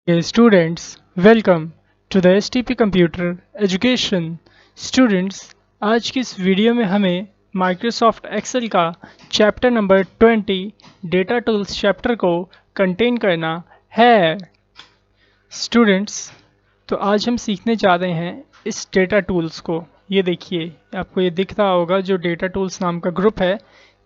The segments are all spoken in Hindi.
Hey students, welcome to the STP Computer Education. Students, आज की इस वीडियो में हमें Microsoft Excel का chapter number 20 data tools chapter को कंटेन करना है। स्टूडेंट्स, तो आज हम सीखने जा रहे हैं इस डेटा टूल्स को। ये देखिए, आपको ये दिख रहा होगा जो डेटा टूल्स नाम का ग्रुप है,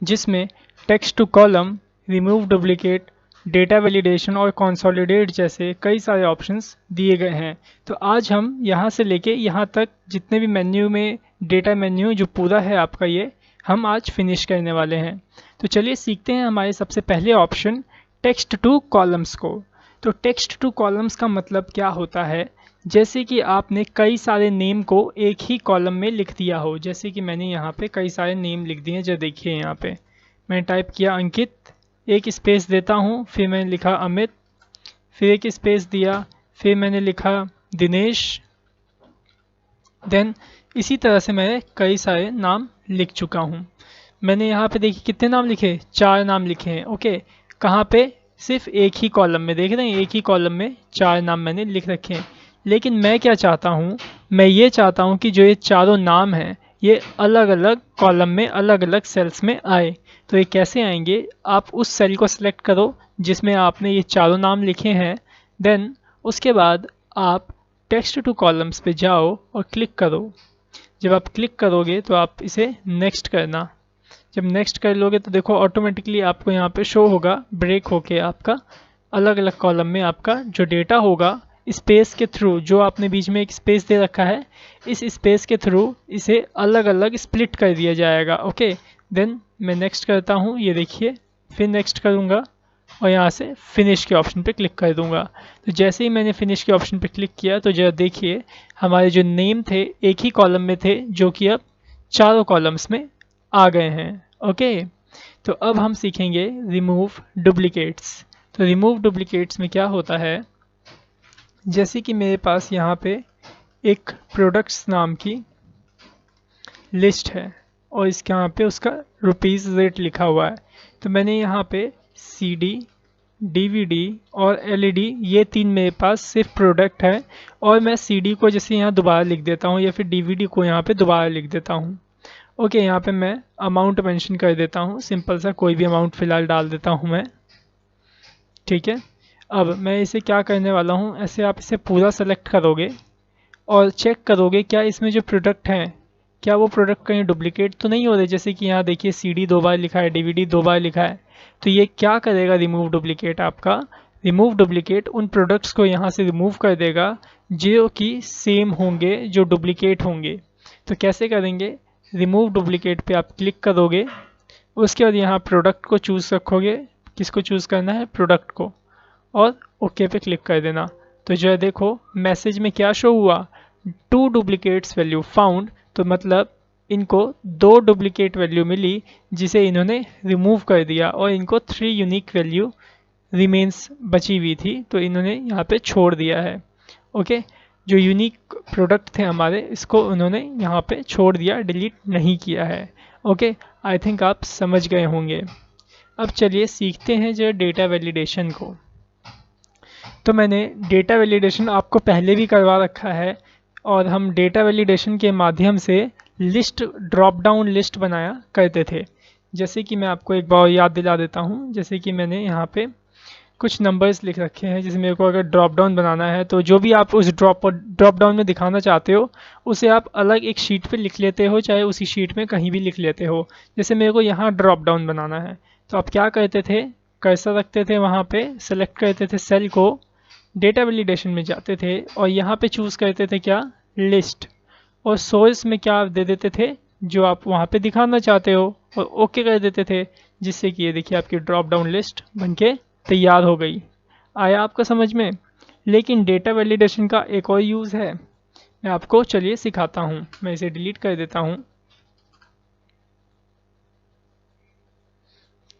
जिसमें text to column, remove duplicate, data validation और कंसोलिडेट जैसे कई सारे ऑप्शंस दिए गए हैं। तो आज हम यहाँ से लेके यहाँ तक जितने भी मेन्यू में डेटा मेन्यू जो पूरा है आपका, ये हम आज फिनिश करने वाले हैं। तो चलिए सीखते हैं हमारे सबसे पहले ऑप्शन टेक्स्ट टू कॉलम्स को। तो टेक्स्ट टू कॉलम्स का मतलब क्या होता है? जैसे कि आपने कई सारे नेम को एक ही कॉलम में लिख दिया हो। जैसे कि मैंने यहाँ पे कई सारे नेम लिख दिए हैं, जो देखिए यहाँ पे मैंने टाइप किया अंकित, एक स्पेस देता हूँ, फिर मैंने लिखा अमित, फिर एक स्पेस दिया, फिर मैंने लिखा दिनेश। देन इसी तरह से मैं कई सारे नाम लिख चुका हूँ। मैंने यहाँ पे देखिए कितने नाम लिखे, 4 नाम लिखे हैं। ओके, कहाँ पे? सिर्फ एक ही कॉलम में। देख रहे हैं, एक ही कॉलम में 4 नाम मैंने लिख रखे हैं। लेकिन मैं क्या चाहता हूँ, मैं ये चाहता हूँ कि जो ये चारों नाम हैं ये अलग अलग कॉलम में अलग अलग सेल्स में आए। तो ये कैसे आएंगे? आप उस सेल को सिलेक्ट करो जिसमें आपने ये चारों नाम लिखे हैं। देन उसके बाद आप टेक्स्ट टू कॉलम्स पे जाओ और क्लिक करो। जब आप क्लिक करोगे तो आप इसे नेक्स्ट करना। जब नेक्स्ट कर लोगे तो देखो ऑटोमेटिकली आपको यहाँ पे शो होगा, ब्रेक होके आपका अलग अलग कॉलम में आपका जो डेटा होगा स्पेस के थ्रू, जो आपने बीच में एक स्पेस दे रखा है, इस स्पेस के थ्रू इसे अलग अलग स्प्लिट कर दिया जाएगा। ओके, देन मैं नेक्स्ट करता हूँ, ये देखिए, फिर नेक्स्ट करूँगा और यहाँ से फिनिश के ऑप्शन पे क्लिक कर दूँगा। तो जैसे ही मैंने फिनिश के ऑप्शन पे क्लिक किया तो जरा देखिए हमारे जो नेम थे एक ही कॉलम में थे, जो कि अब चारों कॉलम्स में आ गए हैं। ओके, तो अब हम सीखेंगे रिमूव डुप्लीकेट्स। तो रिमूव डुप्लीकेट्स में क्या होता है, जैसे कि मेरे पास यहाँ पे एक प्रोडक्ट्स नाम की लिस्ट है और इसके यहाँ पे उसका रुपीज़ रेट लिखा हुआ है। तो मैंने यहाँ पे CD, DVD और LED ये 3 मेरे पास सिर्फ प्रोडक्ट है, और मैं CD को जैसे यहाँ दोबारा लिख देता हूँ या फिर DVD को यहाँ पे दोबारा लिख देता हूँ। ओके, यहाँ पे मैं अमाउंट मेंशन कर देता हूँ, सिंपल सा कोई भी अमाउंट फ़िलहाल डाल देता हूँ मैं। ठीक है, अब मैं इसे क्या करने वाला हूँ, ऐसे आप इसे पूरा सेलेक्ट करोगे और चेक करोगे क्या इसमें जो प्रोडक्ट हैं, क्या वो प्रोडक्ट कहीं डुप्लीकेट तो नहीं हो रहे। जैसे कि यहाँ देखिए CD 2 बार लिखा है, DVD 2 बार लिखा है। तो ये क्या करेगा, रिमूव डुप्लीकेट आपका रिमूव डुप्लीकेट उन प्रोडक्ट्स को यहाँ से रिमूव कर देगा जो कि सेम होंगे, जो डुप्लीकेट होंगे। तो कैसे करेंगे, रिमूव डुप्लीकेट पे आप क्लिक करोगे, उसके बाद यहाँ प्रोडक्ट को चूज़ रखोगे, किसको चूज़ करना है, प्रोडक्ट को, और ओके पे क्लिक कर देना। तो जो है देखो मैसेज में क्या शो हुआ, 2 डुप्लीकेट्स वैल्यू फाउंड। तो मतलब इनको 2 डुप्लीकेट वैल्यू मिली जिसे इन्होंने रिमूव कर दिया, और इनको 3 यूनिक वैल्यू रिमेन्स बची हुई थी तो इन्होंने यहाँ पे छोड़ दिया है। ओके, जो यूनिक प्रोडक्ट थे हमारे, इसको उन्होंने यहाँ पे छोड़ दिया, डिलीट नहीं किया है। ओके, आई थिंक आप समझ गए होंगे। अब चलिए सीखते हैं जो डेटा वैलिडेशन को। तो मैंने डेटा वैलिडेशन आपको पहले भी करवा रखा है, और हम डेटा वैलिडेशन के माध्यम से लिस्ट, ड्रॉप डाउन लिस्ट बनाया करते थे। जैसे कि मैं आपको एक बार याद दिला देता हूँ, जैसे कि मैंने यहाँ पे कुछ नंबर्स लिख रखे हैं, जैसे मेरे को अगर ड्रॉप डाउन बनाना है तो जो भी आप उस ड्रॉप डाउन में दिखाना चाहते हो उसे आप अलग एक शीट पे लिख लेते हो, चाहे उसी शीट में कहीं भी लिख लेते हो। जैसे मेरे को यहाँ ड्रॉप डाउन बनाना है तो आप क्या करते थे, कर्सर रखते थे, वहाँ पे सेलेक्ट करते थे सेल को, डेटा वैलिडेशन में जाते थे और यहाँ पे चूज़ करते थे क्या, लिस्ट, और सोर्स में क्या दे देते थे जो आप वहाँ पे दिखाना चाहते हो, और ओके कर देते थे, जिससे कि ये देखिए आपकी ड्रॉप डाउन लिस्ट बनके तैयार हो गई। आया आपको समझ में? लेकिन डेटा वैलिडेशन का एक और यूज़ है, मैं आपको चलिए सिखाता हूँ। मैं इसे डिलीट कर देता हूँ।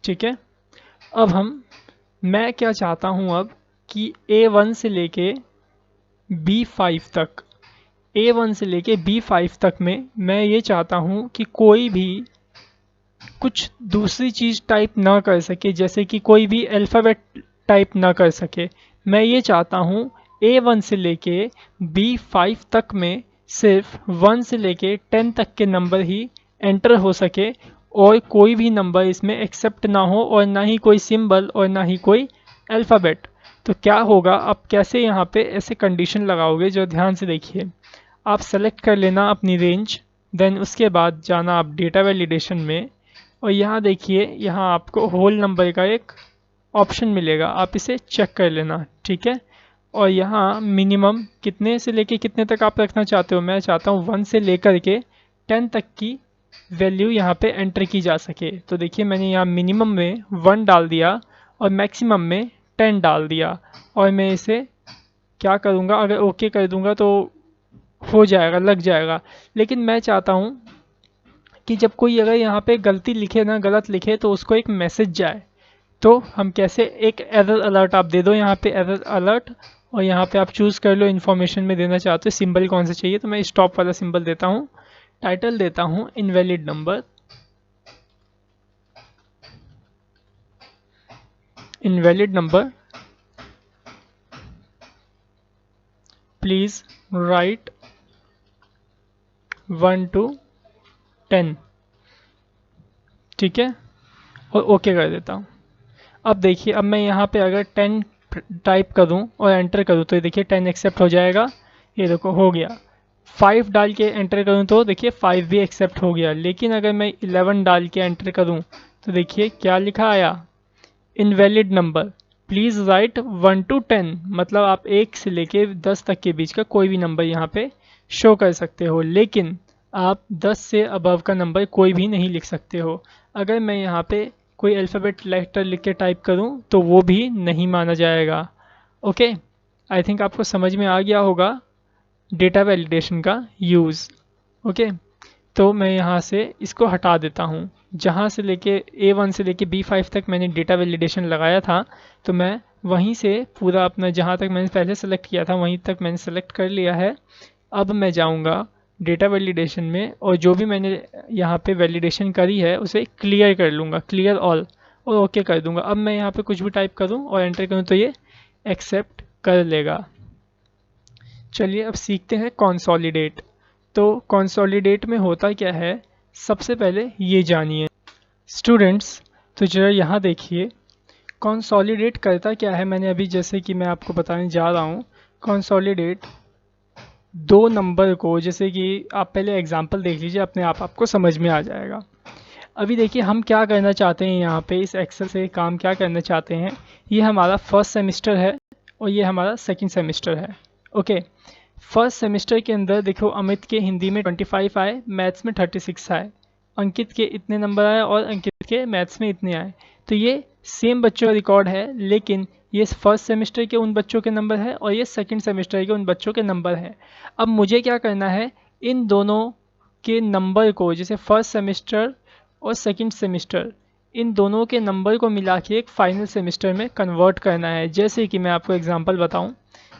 ठीक है, अब मैं क्या चाहता हूँ अब कि A1 से लेके B5 तक, A1 से लेके B5 तक में मैं ये चाहता हूँ कि कोई भी कुछ दूसरी चीज़ टाइप ना कर सके, जैसे कि कोई भी अल्फ़ाबेट टाइप ना कर सके। मैं ये चाहता हूँ A1 से लेके B5 तक में सिर्फ 1 से लेके 10 तक के नंबर ही एंटर हो सके और कोई भी नंबर इसमें एक्सेप्ट ना हो और ना ही कोई सिंबल और ना ही कोई अल्फ़ाबेट। तो क्या होगा, आप कैसे यहाँ पे ऐसे कंडीशन लगाओगे, जो ध्यान से देखिए। आप सेलेक्ट कर लेना अपनी रेंज, देन उसके बाद जाना आप डेटा वैलिडेशन में और यहाँ देखिए, यहाँ आपको होल नंबर का एक ऑप्शन मिलेगा, आप इसे चेक कर लेना, ठीक है। और यहाँ मिनिमम कितने से लेके कितने तक आप रखना चाहते हो, मैं चाहता हूँ 1 से लेकर के 10 तक की वैल्यू यहाँ पे एंटर की जा सके। तो देखिए मैंने यहाँ मिनिमम में 1 डाल दिया और मैक्सिमम में 10 डाल दिया और मैं इसे क्या करूँगा, अगर ओके कर दूँगा तो हो जाएगा, लग जाएगा। लेकिन मैं चाहता हूँ कि जब कोई अगर यहाँ पे गलती लिखे ना, गलत लिखे, तो उसको एक मैसेज जाए। तो हम कैसे, एक एरर अलर्ट आप दे दो यहाँ पे, एरर अलर्ट, और यहाँ पे आप चूज़ कर लो इन्फॉर्मेशन में देना चाहते हो, सिंबल कौन सा चाहिए। तो मैं स्टॉप वाला सिंबल देता हूँ, टाइटल देता हूँ invalid number, invalid number please write 1 to 10, ठीक है, और ओके कर देता हूँ। अब देखिए, अब मैं यहाँ पे अगर 10 टाइप करूँ और एंटर करूँ तो ये देखिए 10 एक्सेप्ट हो जाएगा, ये देखो हो गया। 5 डाल के एंटर करूँ तो देखिए 5 भी एक्सेप्ट हो गया। लेकिन अगर मैं 11 डाल के एंटर करूँ तो देखिए क्या लिखा आया, invalid number please write 1 to 10, मतलब आप 1 से लेके 10 तक के बीच का कोई भी नंबर यहाँ पे शो कर सकते हो, लेकिन आप 10 से अबव का नंबर कोई भी नहीं लिख सकते हो। अगर मैं यहाँ पे कोई अल्फ़ाबेट लेटर लिख के टाइप करूँ तो वो भी नहीं माना जाएगा। ओके, आई थिंक आपको समझ में आ गया होगा डेटा वैलिडेशन का यूज़। ओके, तो मैं यहाँ से इसको हटा देता हूँ। जहाँ से लेके A1 से लेके B5 तक मैंने डेटा वैलिडेशन लगाया था, तो मैं वहीं से पूरा अपना, जहाँ तक मैंने पहले सेलेक्ट किया था वहीं तक मैंने सेलेक्ट कर लिया है। अब मैं जाऊँगा डेटा वैलिडेशन में और जो भी मैंने यहाँ पे वैलिडेशन करी है उसे क्लियर कर लूँगा, क्लियर ऑल, और ओके कर दूँगा। अब मैं यहाँ पे कुछ भी टाइप करूँ और एंटर करूँ तो ये एक्सेप्ट कर लेगा। चलिए अब सीखते हैं कंसोलिडेट। तो कंसोलिडेट में होता क्या है, सबसे पहले ये जानिए स्टूडेंट्स। तो जरा यहाँ देखिए कंसोलिडेट करता क्या है। मैंने अभी, जैसे कि मैं आपको बताने जा रहा हूँ, कंसोलिडेट दो नंबर को, जैसे कि आप पहले एग्जांपल देख लीजिए, अपने आप आपको समझ में आ जाएगा। अभी देखिए हम क्या करना चाहते हैं, यहाँ पे इस एक्सेल से काम क्या करना चाहते हैं। ये हमारा फर्स्ट सेमेस्टर है और ये हमारा सेकंड सेमेस्टर है। ओके, फर्स्ट सेमेस्टर के अंदर देखो अमित के हिंदी में 25 आए, मैथ्स में 36 आए, अंकित के इतने नंबर आए और अंकित के मैथ्स में इतने आए। तो ये सेम बच्चों का रिकॉर्ड है, लेकिन ये फर्स्ट सेमेस्टर के उन बच्चों के नंबर है और ये सेकंड सेमेस्टर के उन बच्चों के नंबर है। अब मुझे क्या करना है, इन दोनों के नंबर को, जैसे फर्स्ट सेमेस्टर और सेकंड सेमेस्टर, इन दोनों के नंबर को मिला के एक फाइनल सेमेस्टर में कन्वर्ट करना है। जैसे कि मैं आपको एग्जांपल बताऊं,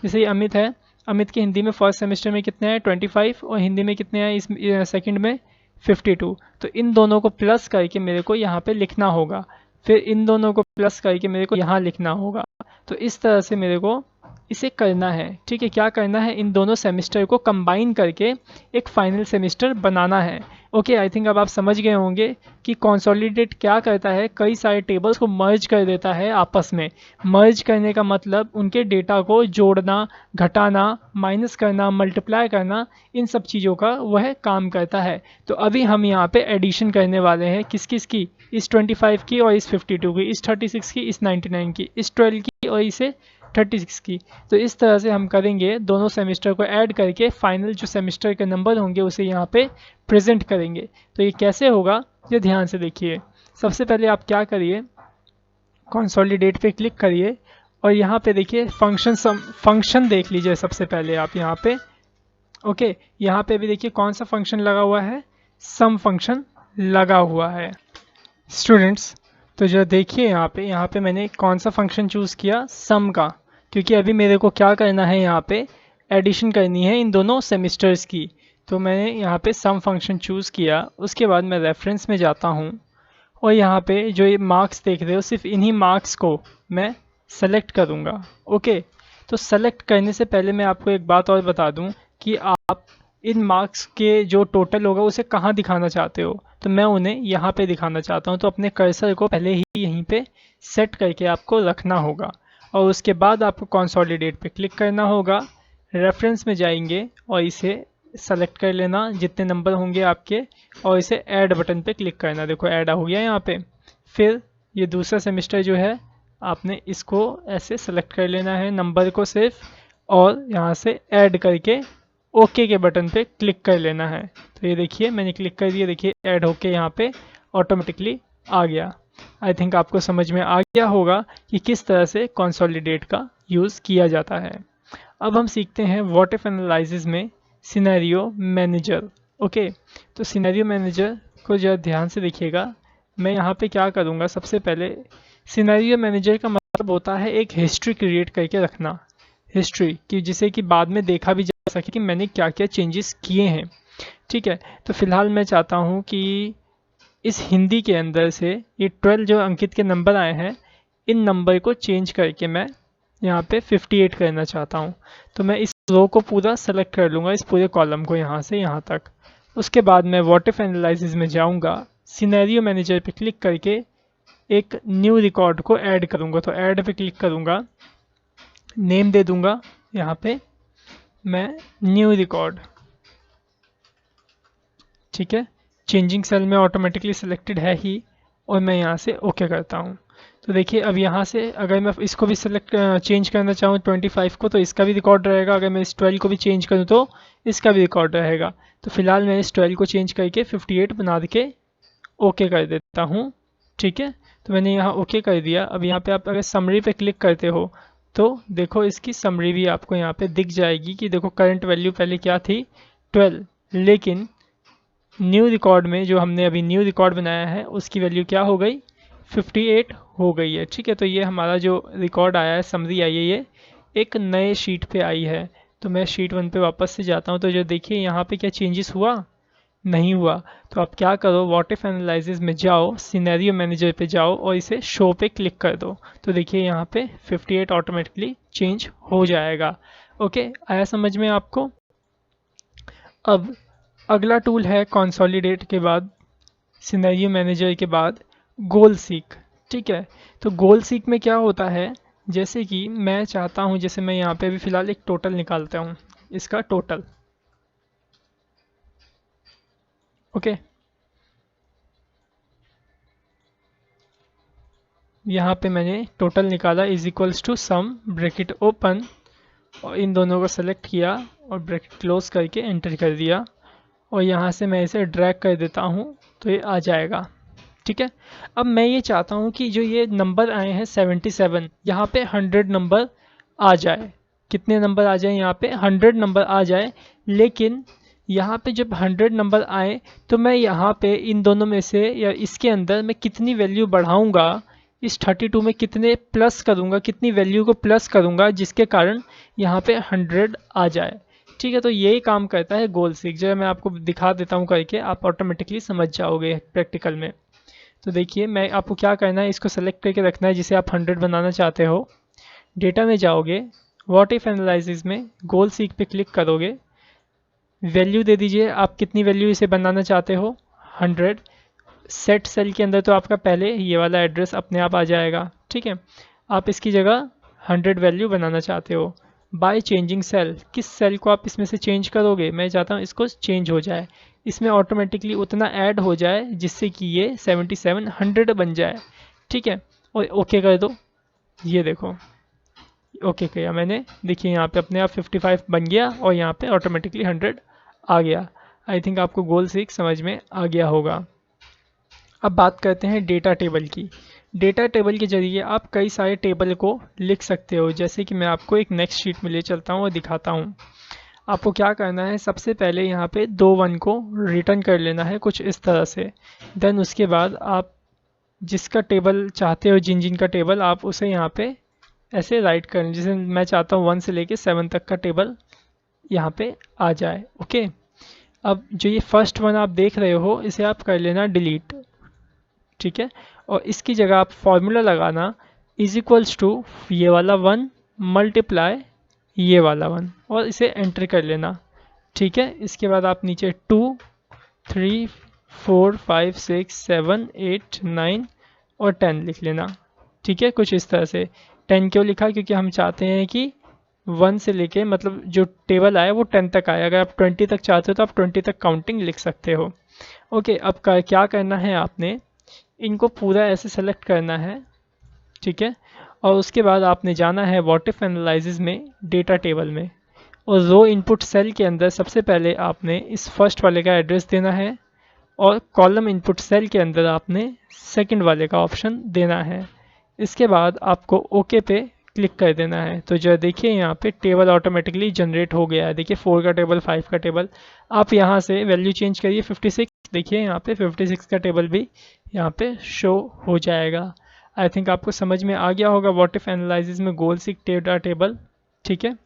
जैसे ये अमित है, अमित के हिंदी में फर्स्ट सेमेस्टर में कितने आए 25 और हिंदी में कितने आए इस सेकंड में 52। तो इन दोनों को प्लस करके मेरे को यहाँ पे लिखना होगा, फिर इन दोनों को प्लस करके मेरे को यहाँ लिखना होगा। तो इस तरह से मेरे को इसे करना है, ठीक है। क्या करना है, इन दोनों सेमेस्टर को कंबाइन करके एक फाइनल सेमेस्टर बनाना है। ओके, आई थिंक अब आप समझ गए होंगे कि कंसोलिडेट क्या करता है, कई सारे टेबल्स को मर्ज कर देता है आपस में। मर्ज करने का मतलब उनके डेटा को जोड़ना, घटाना, माइनस करना, मल्टीप्लाई करना, इन सब चीज़ों का वह काम करता है। तो अभी हम यहाँ पे एडिशन करने वाले हैं, किस किस की, इस 25 की और इस 52 की, इस 36 की, इस 99 की, इस 12 की और इसे 36 की। तो इस तरह से हम करेंगे, दोनों सेमेस्टर को ऐड करके फाइनल जो सेमेस्टर के नंबर होंगे उसे यहाँ पे प्रेजेंट करेंगे। तो ये कैसे होगा, ये ध्यान से देखिए। सबसे पहले आप क्या करिए, कंसोलिडेट पे क्लिक करिए और यहाँ पे देखिए फंक्शन देख लीजिए। सबसे पहले आप यहाँ पे, ओके, यहाँ पे भी देखिए कौन सा फंक्शन लगा हुआ है, सम फंक्शन लगा हुआ है स्टूडेंट्स। तो जो देखिए यहाँ पे मैंने कौन सा फंक्शन चूज़ किया, सम का, क्योंकि अभी मेरे को क्या करना है, यहाँ पे एडिशन करनी है इन दोनों सेमेस्टर्स की। तो मैंने यहाँ पे सम फंक्शन चूज़ किया। उसके बाद मैं रेफरेंस में जाता हूँ और यहाँ पे जो ये मार्क्स देख रहे हो, सिर्फ इन्हीं मार्क्स को मैं सेलेक्ट करूँगा। ओके, तो सेलेक्ट करने से पहले मैं आपको एक बात और बता दूं कि आप इन मार्क्स के जो टोटल होगा उसे कहाँ दिखाना चाहते हो, तो मैं उन्हें यहाँ पे दिखाना चाहता हूँ। तो अपने कर्सर को पहले ही यहीं पे सेट करके आपको रखना होगा और उसके बाद आपको कंसोलिडेट पे क्लिक करना होगा। रेफरेंस में जाएंगे और इसे सेलेक्ट कर लेना जितने नंबर होंगे आपके, और इसे ऐड बटन पे क्लिक करना। देखो ऐड हो गया यहाँ पे। फिर ये दूसरा सेमेस्टर जो है आपने इसको ऐसे सेलेक्ट कर लेना है नंबर को सिर्फ, और यहाँ से ऐड करके ओके के बटन पे क्लिक कर लेना है। तो ये देखिए मैंने क्लिक कर दिया, देखिए ऐड होके यहाँ पे ऑटोमेटिकली आ गया। आई थिंक आपको समझ में आ गया होगा कि किस तरह से कंसोलिडेट का यूज़ किया जाता है। अब हम सीखते हैं व्हाट इफ एनालिसिस में सिनेरियो मैनेजर। ओके, तो सिनेरियो मैनेजर को जरा ध्यान से देखिएगा। मैं यहाँ पे क्या करूँगा, सबसे पहले सिनेरियो मैनेजर का मतलब होता है एक हिस्ट्री क्रिएट करके रखना, हिस्ट्री की, जिसे कि बाद में देखा भी जा सके कि मैंने क्या क्या चेंजेस किए हैं। ठीक है, तो फिलहाल मैं चाहता हूँ कि इस हिंदी के अंदर से ये 12 जो अंकित के नंबर आए हैं, इन नंबर को चेंज करके मैं यहाँ पे 58 करना चाहता हूँ। तो मैं इस रो को पूरा सेलेक्ट कर लूँगा, इस पूरे कॉलम को यहाँ से यहाँ तक। उसके बाद मैं व्हाट इफ एनालिसिस में जाऊँगा, सिनेरियो मैनेजर पे क्लिक करके एक न्यू रिकॉर्ड को ऐड करूँगा। तो ऐड पे क्लिक करूँगा, नेम दे दूँगा यहाँ पे मैं न्यू रिकॉर्ड। ठीक है, चेंजिंग सेल में ऑटोमेटिकली सिलेक्टेड है ही, और मैं यहाँ से ओके करता हूँ। तो देखिए अब यहाँ से अगर मैं इसको भी सिलेक्ट चेंज करना चाहूँ 25 को, तो इसका भी रिकॉर्ड रहेगा। अगर मैं इस 12 को भी चेंज करूँ तो इसका भी रिकॉर्ड रहेगा। तो फिलहाल मैं इस 12 को चेंज करके 58 बना के ओके कर देता हूँ। ठीक है, तो मैंने यहाँ ओके कर दिया। अब यहाँ पे आप अगर समरी पे क्लिक करते हो तो देखो इसकी समरी भी आपको यहाँ पे दिख जाएगी कि देखो करंट वैल्यू पहले क्या थी 12, लेकिन न्यू रिकॉर्ड में जो हमने अभी न्यू रिकॉर्ड बनाया है उसकी वैल्यू क्या हो गई, 58 हो गई है। ठीक है, तो ये हमारा जो रिकॉर्ड आया है, समरी आई है, ये एक नए शीट पे आई है। तो मैं शीट 1 पे वापस से जाता हूँ, तो जो देखिए यहाँ पे क्या चेंजेस हुआ, नहीं हुआ। तो आप क्या करो, व्हाट इफ एनालिसिस में जाओ, सिनेरियो मैनेजर पे जाओ और इसे शो पे क्लिक कर दो। तो देखिए यहाँ पे 58 ऑटोमेटिकली चेंज हो जाएगा। ओके, आया समझ में आपको। अब अगला टूल है कंसोलिडेट के बाद, सिनेरियो मैनेजर के बाद गोल सीक। ठीक है, तो गोल सीक में क्या होता है, जैसे कि मैं चाहता हूँ, जैसे मैं यहाँ पे भी फिलहाल एक टोटल निकालता हूँ, इसका टोटल। ओके, यहाँ पे मैंने टोटल निकाला is equals to sum bracket open, और इन दोनों को सेलेक्ट किया और ब्रैकेट क्लोज करके एंटर कर दिया, और यहाँ से मैं इसे ड्रैग कर देता हूँ तो ये आ जाएगा। ठीक है, अब मैं ये चाहता हूँ कि जो ये नंबर आए हैं 77, यहाँ पे 100 नंबर आ जाए। कितने नंबर आ जाए, यहाँ पे 100 नंबर आ जाए। लेकिन यहाँ पे जब 100 नंबर आए तो मैं यहाँ पे इन दोनों में से या इसके अंदर मैं कितनी वैल्यू बढ़ाऊँगा, इस 32 में कितने प्लस करूँगा, कितनी वैल्यू को प्लस करूँगा जिसके कारण यहाँ पे 100 आ जाए। ठीक है, तो यही काम करता है गोल सीक। जो मैं आपको दिखा देता हूँ करके, आप ऑटोमेटिकली समझ जाओगे प्रैक्टिकल में। तो देखिए मैं आपको क्या करना है, इसको सेलेक्ट करके रखना है जिसे आप 100 बनाना चाहते हो। डेटा में जाओगे, व्हाट इफ एनालिसिस में गोल सीक पे क्लिक करोगे, वैल्यू दे दीजिए, आप कितनी वैल्यू इसे बनाना चाहते हो, 100। सेट सेल के अंदर तो आपका पहले ये वाला एड्रेस अपने आप आ जाएगा। ठीक है, आप इसकी जगह 100 वैल्यू बनाना चाहते हो। बाय चेंजिंग सेल, किस सेल को आप इसमें से चेंज करोगे, मैं चाहता हूँ इसको चेंज हो जाए, इसमें ऑटोमेटिकली उतना ऐड हो जाए जिससे कि ये 77 100 बन जाए। ठीक है, और ओके कर दो। ये देखो ओके किया मैंने, देखिए यहाँ पे अपने आप 55 बन गया और यहाँ पे ऑटोमेटिकली 100 आ गया। आई थिंक आपको गोल सीक समझ में आ गया होगा। अब बात करते हैं डेटा टेबल की। डेटा टेबल के जरिए आप कई सारे टेबल को लिख सकते हो। जैसे कि मैं आपको एक नेक्स्ट शीट में ले चलता हूँ और दिखाता हूँ। आपको क्या करना है, सबसे पहले यहाँ पे 2 1 को रिटर्न कर लेना है कुछ इस तरह से। देन उसके बाद आप जिसका टेबल चाहते हो, जिन जिन का टेबल, आप उसे यहाँ पे ऐसे राइट कर लें। जैसे मैं चाहता हूँ 1 से लेके 7 तक का टेबल यहाँ पे आ जाए। ओके, अब जो ये फर्स्ट वन आप देख रहे हो इसे आप कर लेना डिलीट। ठीक है, और इसकी जगह आप फॉर्मूला लगाना इज इक्वल्स टू ये वाला 1 मल्टीप्लाई ये वाला 1 और इसे एंटर कर लेना। ठीक है, इसके बाद आप नीचे 2 3 4 5 6 7 8 9 और 10 लिख लेना। ठीक है, कुछ इस तरह से। 10 क्यों लिखा, क्योंकि हम चाहते हैं कि 1 से लेके मतलब जो टेबल आए वो 10 तक आए। अगर आप 20 तक चाहते हो तो आप 20 तक काउंटिंग लिख सकते हो। ओके, अब क्या करना है, आपने इनको पूरा ऐसे सेलेक्ट करना है। ठीक है, और उसके बाद आपने जाना है व्हाट इफ एनालिसिस में, डेटा टेबल में, और रो इनपुट सेल के अंदर सबसे पहले आपने इस फर्स्ट वाले का एड्रेस देना है और कॉलम इनपुट सेल के अंदर आपने सेकंड वाले का ऑप्शन देना है। इसके बाद आपको ओके पे क्लिक कर देना है। तो जो देखिए यहाँ पे टेबल ऑटोमेटिकली जनरेट हो गया है। देखिए 4 का टेबल, 5 का टेबल। आप यहाँ से वैल्यू चेंज करिए 56, देखिए यहाँ पे 56 का टेबल भी यहाँ पे शो हो जाएगा। आई थिंक आपको समझ में आ गया होगा व्हाट इफ एनालिसिस में गोल सीक डेटा टेबल। ठीक है,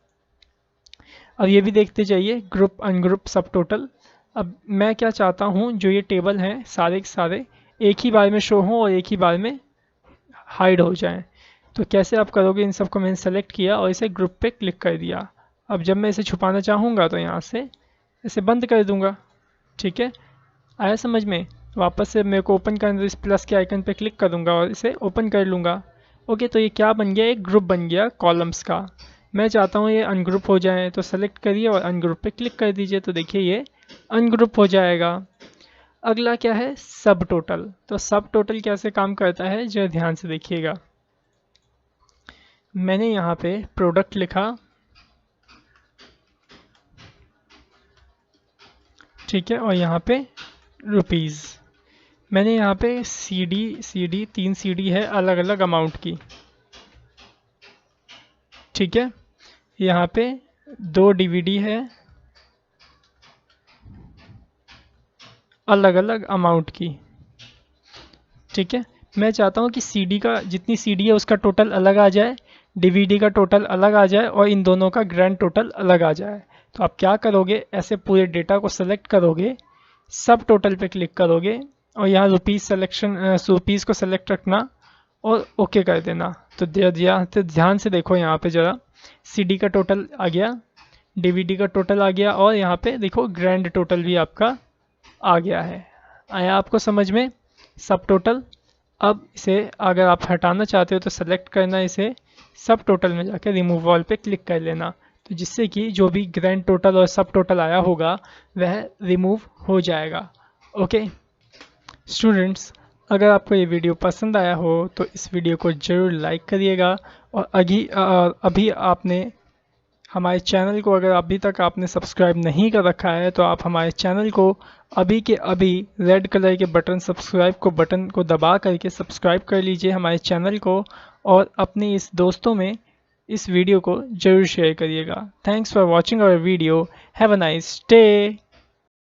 अब ये भी देखते जाइए ग्रुप अनग्रुप सब टोटल। अब मैं क्या चाहता हूँ, जो ये टेबल हैं सारे के सारे एक ही बार में शो हों और एक ही बार में हाइड हो जाएं। तो कैसे आप करोगे, इन सबको मैंने सेलेक्ट किया और इसे ग्रुप पे क्लिक कर दिया। अब जब मैं इसे छुपाना चाहूँगा तो यहाँ से इसे बंद कर दूँगा। ठीक है, आया समझ में। वापस से मेरे को ओपन करना, इस प्लस के आइकन पे क्लिक करूँगा और इसे ओपन कर लूँगा। ओके, तो ये क्या बन गया, एक ग्रुप बन गया कॉलम्स का। मैं चाहता हूँ ये अनग्रुप हो जाए, तो सेलेक्ट करिए और अनग्रुप पे क्लिक कर दीजिए। तो देखिए ये अनग्रुप हो जाएगा। अगला क्या है, सब टोटल। तो सब टोटल कैसे काम करता है, जो ध्यान से देखिएगा। मैंने यहाँ पे प्रोडक्ट लिखा। ठीक है, और यहाँ पे रुपीज़। मैंने यहाँ पे CD 3 CD है अलग अलग अमाउंट की। ठीक है, यहाँ पे 2 DVD है अलग अलग अमाउंट की। ठीक है, मैं चाहता हूँ कि CD का जितनी CD है उसका टोटल अलग आ जाए, DVD का टोटल अलग आ जाए और इन दोनों का ग्रैंड टोटल अलग आ जाए। तो आप क्या करोगे, ऐसे पूरे डेटा को सेलेक्ट करोगे, सब टोटल पे क्लिक करोगे और यहाँ रुपीज़ को सेलेक्ट रखना और ओके कर देना। तो ध्यान से देखो, यहाँ पे ज़रा CD का टोटल आ गया, DVD का टोटल आ गया और यहाँ पे देखो ग्रैंड टोटल भी आपका आ गया है। आया आपको समझ में, सब टोटल। अब इसे अगर आप हटाना चाहते हो तो सेलेक्ट करना, इसे सब टोटल में जाकर रिमूव ऑल पे क्लिक कर लेना। तो जिससे कि जो भी ग्रैंड टोटल और सब टोटल आया होगा वह रिमूव हो जाएगा। ओके स्टूडेंट्स, अगर आपको ये वीडियो पसंद आया हो तो इस वीडियो को ज़रूर लाइक करिएगा। और अभी आपने हमारे चैनल को, अगर अभी तक आपने सब्सक्राइब नहीं कर रखा है तो आप हमारे चैनल को अभी के अभी रेड कलर के बटन बटन को दबा करके सब्सक्राइब कर लीजिए हमारे चैनल को, और अपने इस दोस्तों में इस वीडियो को ज़रूर शेयर करिएगा। Thanks for watching our video. Have a nice day.